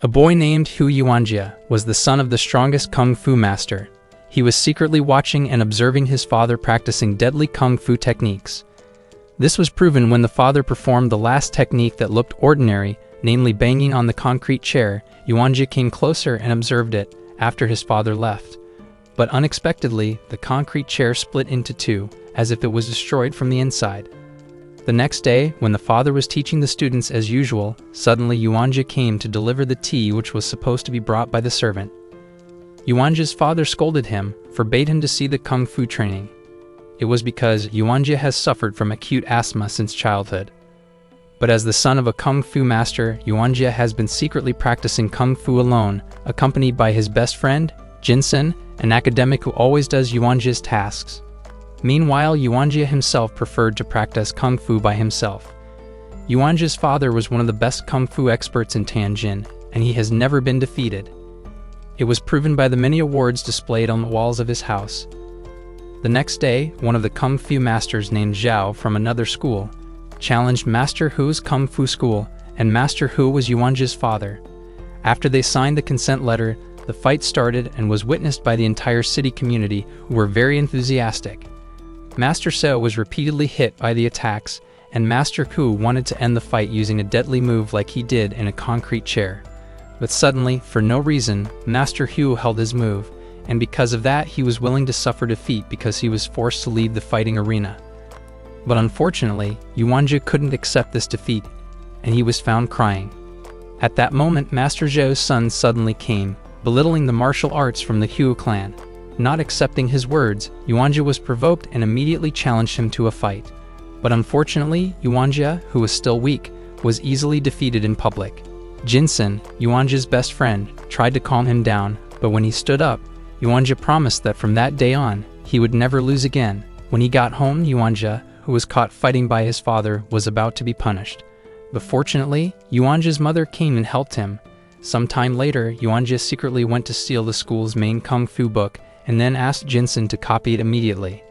A boy named Hu Yuanjia was the son of the strongest kung fu master. He was secretly watching and observing his father practicing deadly kung fu techniques. This was proven when the father performed the last technique that looked ordinary, namely banging on the concrete chair. Yuanjia came closer and observed it after his father left. But unexpectedly, the concrete chair split into two, as if it was destroyed from the inside. The next day, when the father was teaching the students as usual, suddenly Yuanjia came to deliver the tea which was supposed to be brought by the servant. Yuanjia's father scolded him, forbade him to see the kung fu training. It was because Yuanjia has suffered from acute asthma since childhood. But as the son of a kung fu master, Yuanjia has been secretly practicing kung fu alone, accompanied by his best friend, Jinsen, an academic who always does Yuanjia's tasks. Meanwhile, Yuanjia himself preferred to practice kung fu by himself. Yuanjia's father was one of the best kung fu experts in Tianjin, and he has never been defeated. It was proven by the many awards displayed on the walls of his house. The next day, one of the kung fu masters named Zhao from another school challenged Master Hu's kung fu school, and Master Hu was Yuanjia's father. After they signed the consent letter, the fight started and was witnessed by the entire city community, who were very enthusiastic. Master Seo was repeatedly hit by the attacks, and Master Hu wanted to end the fight using a deadly move like he did in a concrete chair. But suddenly, for no reason, Master Hu held his move, and because of that he was willing to suffer defeat because he was forced to leave the fighting arena. But unfortunately, Yuanjia couldn't accept this defeat, and he was found crying. At that moment, Master Zhou's son suddenly came, belittling the martial arts from the Hu clan. Not accepting his words, Yuanjia was provoked and immediately challenged him to a fight. But unfortunately, Yuanjia, who was still weak, was easily defeated in public. Jinsen, Yuanjia's best friend, tried to calm him down, but when he stood up, Yuanjia promised that from that day on, he would never lose again. When he got home, Yuanjia, who was caught fighting by his father, was about to be punished. But fortunately, Yuanjia's mother came and helped him. Some time later, Yuanjia secretly went to steal the school's main kung fu book and then asked Jinsen to copy it immediately.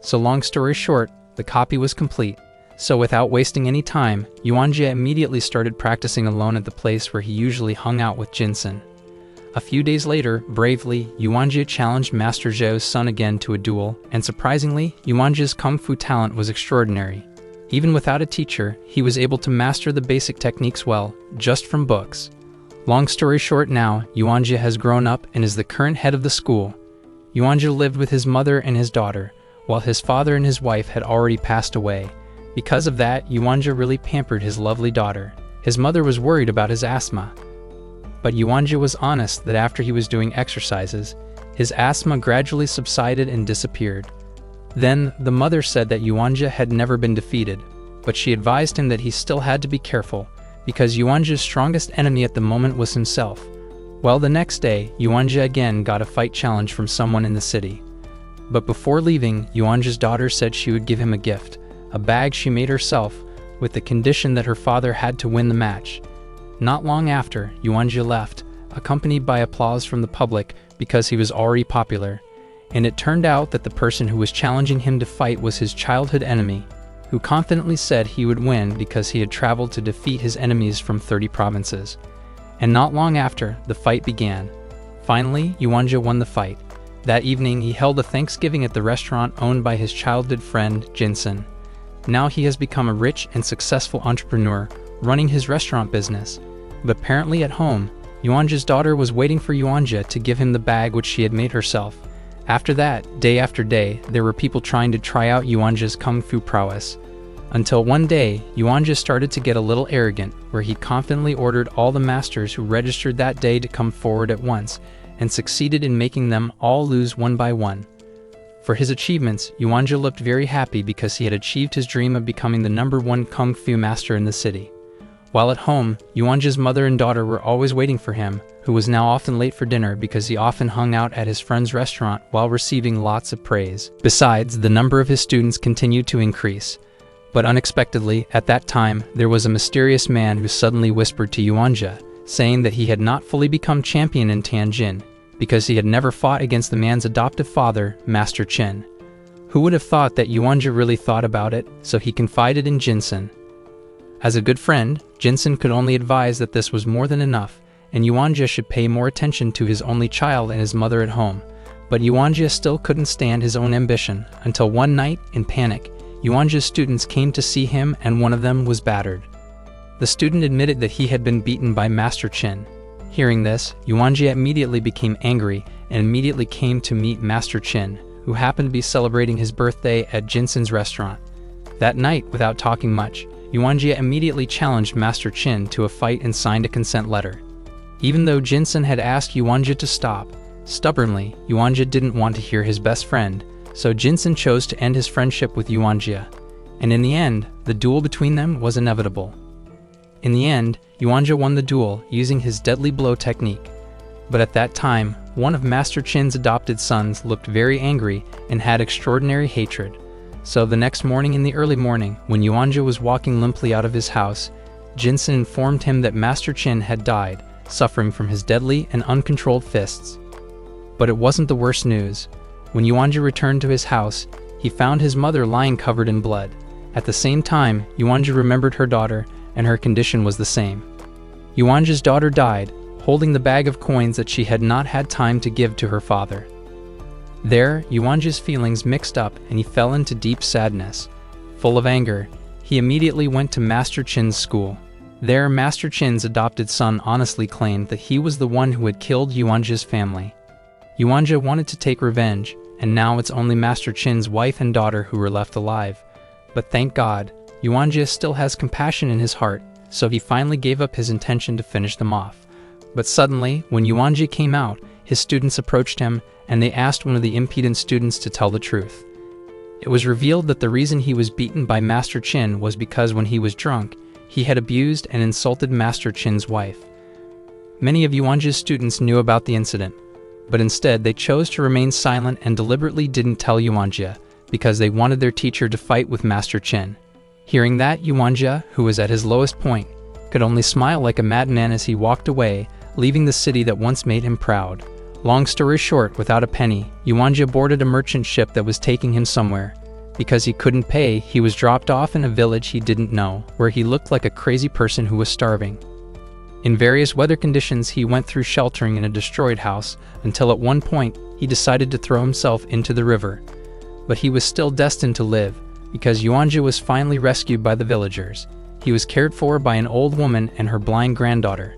So long story short, the copy was complete. So without wasting any time, Yuanjia immediately started practicing alone at the place where he usually hung out with Jinsen. A few days later, bravely, Yuanjia challenged Master Zhou's son again to a duel, and surprisingly, Yuanjia's kung fu talent was extraordinary. Even without a teacher, he was able to master the basic techniques well, just from books. Long story short now, Yuanjia has grown up and is the current head of the school. Yuanjia lived with his mother and his daughter, while his father and his wife had already passed away. Because of that, Yuanjia really pampered his lovely daughter. His mother was worried about his asthma. But Yuanjia was honest that after he was doing exercises, his asthma gradually subsided and disappeared. Then, the mother said that Yuanjia had never been defeated, but she advised him that he still had to be careful, because Yuanjia's strongest enemy at the moment was himself. Well, the next day, Yuanjia again got a fight challenge from someone in the city. But before leaving, Yuanjia's daughter said she would give him a gift, a bag she made herself, with the condition that her father had to win the match. Not long after, Yuanjia left, accompanied by applause from the public because he was already popular. And it turned out that the person who was challenging him to fight was his childhood enemy, who confidently said he would win because he had traveled to defeat his enemies from 30 provinces. And not long after, the fight began. Finally, Yuanjia won the fight. That evening, he held a Thanksgiving at the restaurant owned by his childhood friend, Jinsen. Now he has become a rich and successful entrepreneur, running his restaurant business. But apparently at home, Yuanjia's daughter was waiting for Yuanjia to give him the bag which she had made herself. After that, day after day, there were people trying to try out Yuanjia's kung fu prowess. Until one day, Yuanjia started to get a little arrogant, where he confidently ordered all the masters who registered that day to come forward at once, and succeeded in making them all lose one by one. For his achievements, Yuanjia looked very happy because he had achieved his dream of becoming the #1 kung fu master in the city. While at home, Yuanjia's mother and daughter were always waiting for him, who was now often late for dinner because he often hung out at his friend's restaurant while receiving lots of praise. Besides, the number of his students continued to increase. But unexpectedly, at that time, there was a mysterious man who suddenly whispered to Yuanjia, saying that he had not fully become champion in Tianjin, because he had never fought against the man's adoptive father, Master Chen. Who would have thought that Yuanjia really thought about it, so he confided in Jinsen. As a good friend, Jinsen could only advise that this was more than enough, and Yuanjia should pay more attention to his only child and his mother at home. But Yuanjia still couldn't stand his own ambition, until one night, in panic, Yuanjia's students came to see him and one of them was battered. The student admitted that he had been beaten by Master Qin. Hearing this, Yuanjia immediately became angry and immediately came to meet Master Qin, who happened to be celebrating his birthday at Jinsen's restaurant. That night, without talking much, Yuanjia immediately challenged Master Qin to a fight and signed a consent letter. Even though Jinsen had asked Yuanjia to stop, stubbornly, Yuanjia didn't want to hear his best friend, so Jinsen chose to end his friendship with Yuanjia. And in the end, the duel between them was inevitable. In the end, Yuanjia won the duel using his deadly blow technique. But at that time, one of Master Qin's adopted sons looked very angry and had extraordinary hatred. So the next morning in the early morning, when Yuanjia was walking limply out of his house, Jinsen informed him that Master Qin had died, suffering from his deadly and uncontrolled fists. But it wasn't the worst news. When Yuanjia returned to his house, he found his mother lying covered in blood. At the same time, Yuanjia remembered her daughter, and her condition was the same. Yuanjia's daughter died, holding the bag of coins that she had not had time to give to her father. There, Yuanjia's feelings mixed up and he fell into deep sadness. Full of anger, he immediately went to Master Qin's school. There, Master Qin's adopted son honestly claimed that he was the one who had killed Yuanjia's family. Yuanjia wanted to take revenge, and now it's only Master Qin's wife and daughter who were left alive. But thank God, Yuanjia still has compassion in his heart, so he finally gave up his intention to finish them off. But suddenly, when Yuanjia came out, his students approached him, and they asked one of the impudent students to tell the truth. It was revealed that the reason he was beaten by Master Qin was because when he was drunk, he had abused and insulted Master Qin's wife. Many of Yuanjia's students knew about the incident, but instead they chose to remain silent and deliberately didn't tell Yuanjia, because they wanted their teacher to fight with Master Qin. Hearing that, Yuanjia, who was at his lowest point, could only smile like a madman as he walked away, leaving the city that once made him proud. Long story short, without a penny, Yuanjia boarded a merchant ship that was taking him somewhere. Because he couldn't pay, he was dropped off in a village he didn't know, where he looked like a crazy person who was starving. In various weather conditions, he went through sheltering in a destroyed house, until at one point, he decided to throw himself into the river. But he was still destined to live, because Yuanjia was finally rescued by the villagers. He was cared for by an old woman and her blind granddaughter.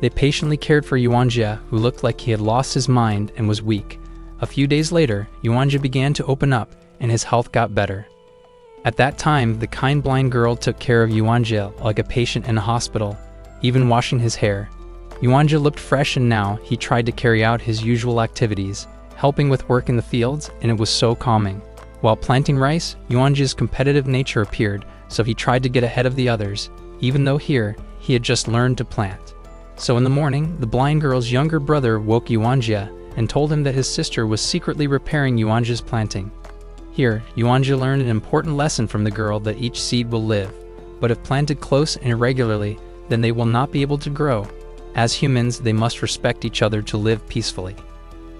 They patiently cared for Yuanjia, who looked like he had lost his mind and was weak. A few days later, Yuanjia began to open up, and his health got better. At that time, the kind blind girl took care of Yuanjia like a patient in a hospital, even washing his hair. Yuanjia looked fresh, and now he tried to carry out his usual activities, helping with work in the fields, and it was so calming. While planting rice, Yuanjia's competitive nature appeared, so he tried to get ahead of the others, even though here, he had just learned to plant. So in the morning, the blind girl's younger brother woke Yuanjia and told him that his sister was secretly repairing Yuanjia's planting. Here, Yuanjia learned an important lesson from the girl, that each seed will live, but if planted close and irregularly, then they will not be able to grow. As humans, they must respect each other to live peacefully.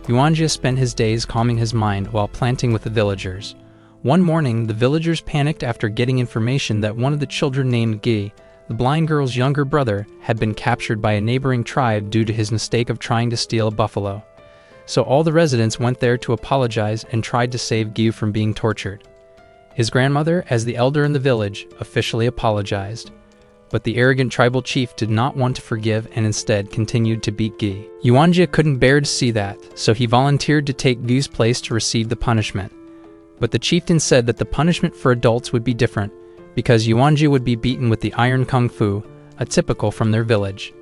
Yuanjia spent his days calming his mind while planting with the villagers. One morning, the villagers panicked after getting information that one of the children named Gi, the blind girl's younger brother, had been captured by a neighboring tribe due to his mistake of trying to steal a buffalo. So all the residents went there to apologize and tried to save Gi from being tortured. His grandmother, as the elder in the village, officially apologized. But the arrogant tribal chief did not want to forgive and instead continued to beat Gi. Yuanjia couldn't bear to see that, so he volunteered to take Gi's place to receive the punishment. But the chieftain said that the punishment for adults would be different, because Yuanjia would be beaten with the iron kung fu, a typical from their village.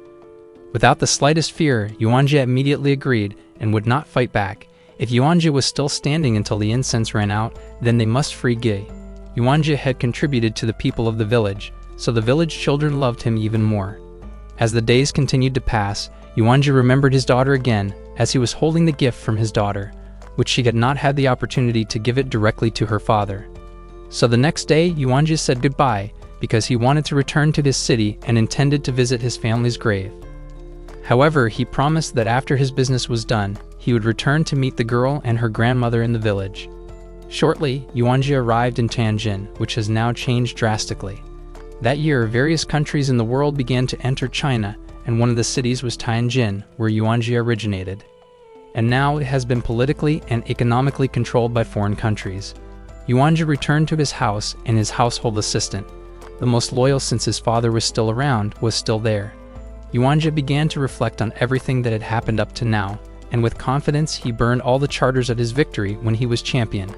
Without the slightest fear, Yuanjia immediately agreed and would not fight back. If Yuanjia was still standing until the incense ran out, then they must free Gi. Yuanjia had contributed to the people of the village, so the village children loved him even more. As the days continued to pass, Yuanjia remembered his daughter again, as he was holding the gift from his daughter, which she had not had the opportunity to give it directly to her father. So the next day, Yuanjia said goodbye, because he wanted to return to his city and intended to visit his family's grave. However, he promised that after his business was done, he would return to meet the girl and her grandmother in the village. Shortly, Yuanjia arrived in Tianjin, which has now changed drastically. That year, various countries in the world began to enter China, and one of the cities was Tianjin, where Yuanjia originated. And now it has been politically and economically controlled by foreign countries. Yuanjia returned to his house, and his household assistant, the most loyal since his father was still around, was still there. Yuanjia began to reflect on everything that had happened up to now, and with confidence he burned all the charters of his victory when he was champion.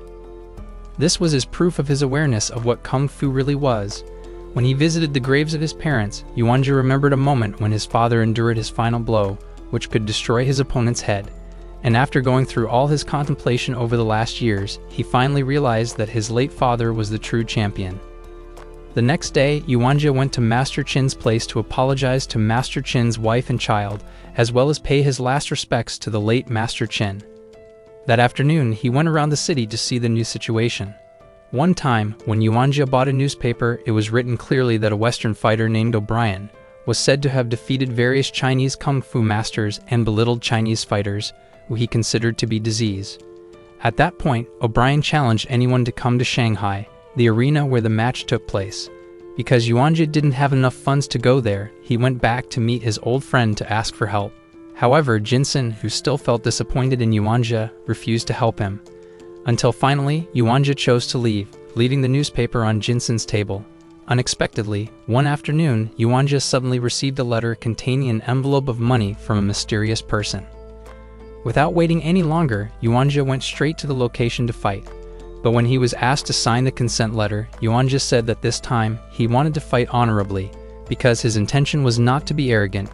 This was his proof of his awareness of what Kung Fu really was. When he visited the graves of his parents, Yuanjia remembered a moment when his father endured his final blow, which could destroy his opponent's head. And after going through all his contemplation over the last years, he finally realized that his late father was the true champion. The next day, Yuanjia went to Master Qin's place to apologize to Master Qin's wife and child, as well as pay his last respects to the late Master Qin. That afternoon, he went around the city to see the new situation. One time, when Yuanjia bought a newspaper, it was written clearly that a Western fighter named O'Brien was said to have defeated various Chinese Kung Fu masters and belittled Chinese fighters, who he considered to be disease. At that point, O'Brien challenged anyone to come to Shanghai, the arena where the match took place. Because Yuanjia didn't have enough funds to go there, he went back to meet his old friend to ask for help. However, Jinsen, who still felt disappointed in Yuanjia, refused to help him. Until finally, Yuanjia chose to leave, leaving the newspaper on Jinsen's table. Unexpectedly, one afternoon, Yuanjia suddenly received a letter containing an envelope of money from a mysterious person. Without waiting any longer, Yuanjia went straight to the location to fight. But when he was asked to sign the consent letter, Yuanjia said that this time he wanted to fight honorably, because his intention was not to be arrogant,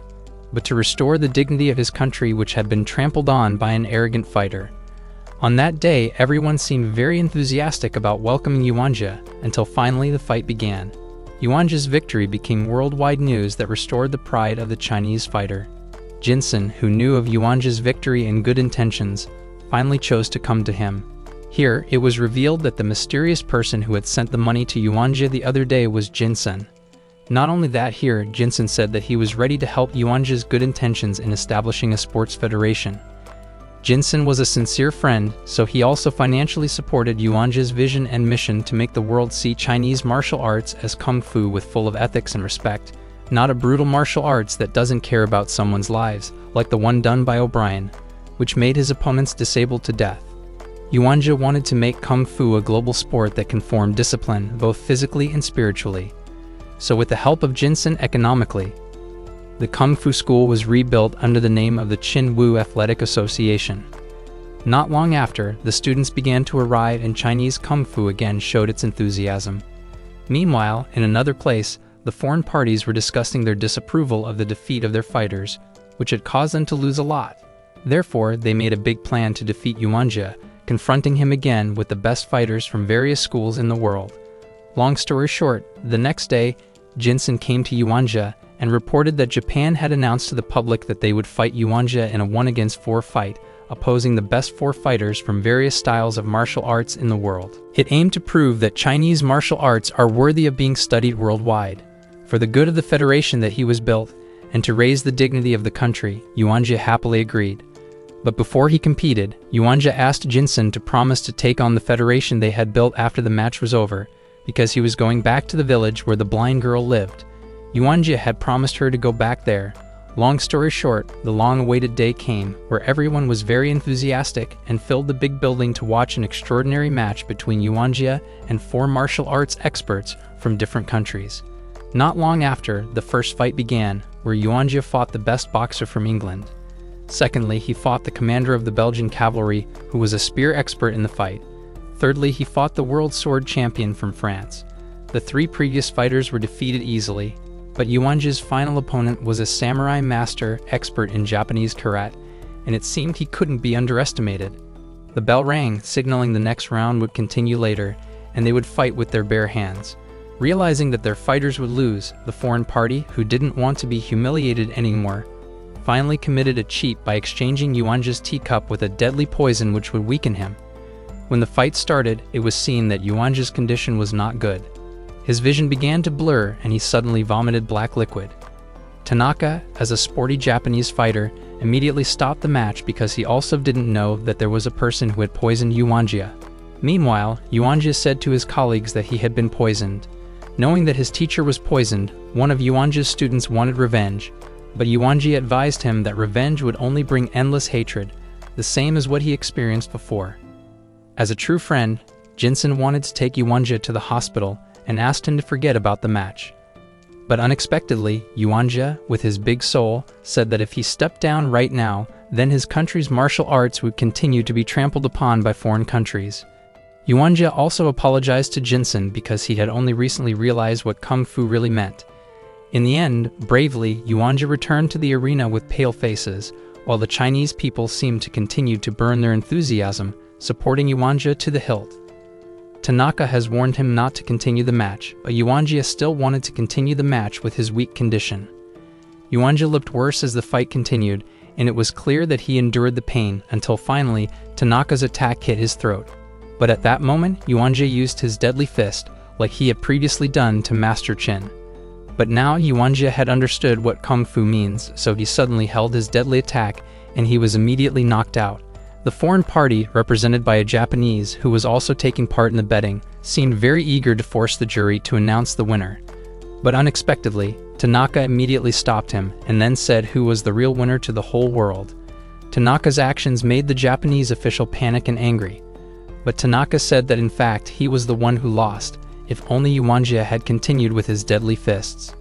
but to restore the dignity of his country, which had been trampled on by an arrogant fighter. On that day, everyone seemed very enthusiastic about welcoming Yuanjia, until finally the fight began. Yuanjia's victory became worldwide news that restored the pride of the Chinese fighter. Jinsen, who knew of Yuanjia's victory and good intentions, finally chose to come to him. Here, it was revealed that the mysterious person who had sent the money to Yuanjia the other day was Jinsen. Not only that, here, Jinsen said that he was ready to help Yuanjia's good intentions in establishing a sports federation. Jinsen was a sincere friend, so he also financially supported Yuanjia's vision and mission to make the world see Chinese martial arts as Kung Fu with full of ethics and respect, not a brutal martial arts that doesn't care about someone's lives, like the one done by O'Brien, which made his opponents disabled to death. Yuanjia wanted to make Kung Fu a global sport that can form discipline both physically and spiritually. So with the help of Jinsen economically, the Kung Fu school was rebuilt under the name of the Qin Wu Athletic Association. Not long after, the students began to arrive and Chinese Kung Fu again showed its enthusiasm. Meanwhile, in another place, the foreign parties were discussing their disapproval of the defeat of their fighters, which had caused them to lose a lot. Therefore, they made a big plan to defeat Yuanjia, confronting him again with the best fighters from various schools in the world. Long story short, the next day, Jinsen came to Yuanjia and reported that Japan had announced to the public that they would fight Yuanjia in a 1-against-4 fight, opposing the best 4 fighters from various styles of martial arts in the world. It aimed to prove that Chinese martial arts are worthy of being studied worldwide. For the good of the federation that he was built, and to raise the dignity of the country, Yuanjia happily agreed. But before he competed, Yuanjia asked Jinsen to promise to take on the federation they had built after the match was over, because he was going back to the village where the blind girl lived. Yuanjia had promised her to go back there. Long story short, the long-awaited day came, where everyone was very enthusiastic and filled the big building to watch an extraordinary match between Yuanjia and 4 martial arts experts from different countries. Not long after, the first fight began, where Yuanjia fought the best boxer from England. Secondly, he fought the commander of the Belgian cavalry, who was a spear expert in the fight. Thirdly, he fought the world sword champion from France. The 3 previous fighters were defeated easily, but Yuanjia's final opponent was a samurai master expert in Japanese karate, and it seemed he couldn't be underestimated. The bell rang, signaling the next round would continue later, and they would fight with their bare hands. Realizing that their fighters would lose, the foreign party, who didn't want to be humiliated anymore, finally committed a cheat by exchanging Yuanjia's teacup with a deadly poison which would weaken him. When the fight started, it was seen that Yuanjia's condition was not good. His vision began to blur and he suddenly vomited black liquid. Tanaka, as a sporty Japanese fighter, immediately stopped the match because he also didn't know that there was a person who had poisoned Yuanjia. Meanwhile, Yuanjia said to his colleagues that he had been poisoned. Knowing that his teacher was poisoned, one of Yuanjia's students wanted revenge, But Yuanjia advised him that revenge would only bring endless hatred, the same as what he experienced before. As a true friend, Jinsen wanted to take Yuanjia to the hospital and asked him to forget about the match. But unexpectedly, Yuanjia, with his big soul, said that if he stepped down right now, then his country's martial arts would continue to be trampled upon by foreign countries. Yuanjia also apologized to Jinsen because he had only recently realized what Kung Fu really meant. In the end, bravely, Yuanjia returned to the arena with pale faces, while the Chinese people seemed to continue to burn their enthusiasm, supporting Yuanjia to the hilt. Tanaka has warned him not to continue the match, but Yuanjia still wanted to continue the match with his weak condition. Yuanjia looked worse as the fight continued, and it was clear that he endured the pain until finally Tanaka's attack hit his throat. But at that moment, Yuanjia used his deadly fist, like he had previously done to Master Chin. But now Yuanjia had understood what Kung Fu means, so he suddenly held his deadly attack, and he was immediately knocked out. The foreign party, represented by a Japanese who was also taking part in the betting, seemed very eager to force the jury to announce the winner. But unexpectedly, Tanaka immediately stopped him and then said who was the real winner to the whole world. Tanaka's actions made the Japanese official panic and angry. But Tanaka said that in fact he was the one who lost, if only Yuanjia had continued with his deadly fists.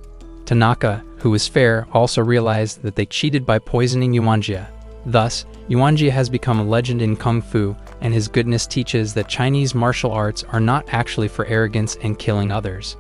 Tanaka, who was fair, also realized that they cheated by poisoning Yuanjia. Thus, Yuanjia has become a legend in Kung Fu, and his goodness teaches that Chinese martial arts are not actually for arrogance and killing others.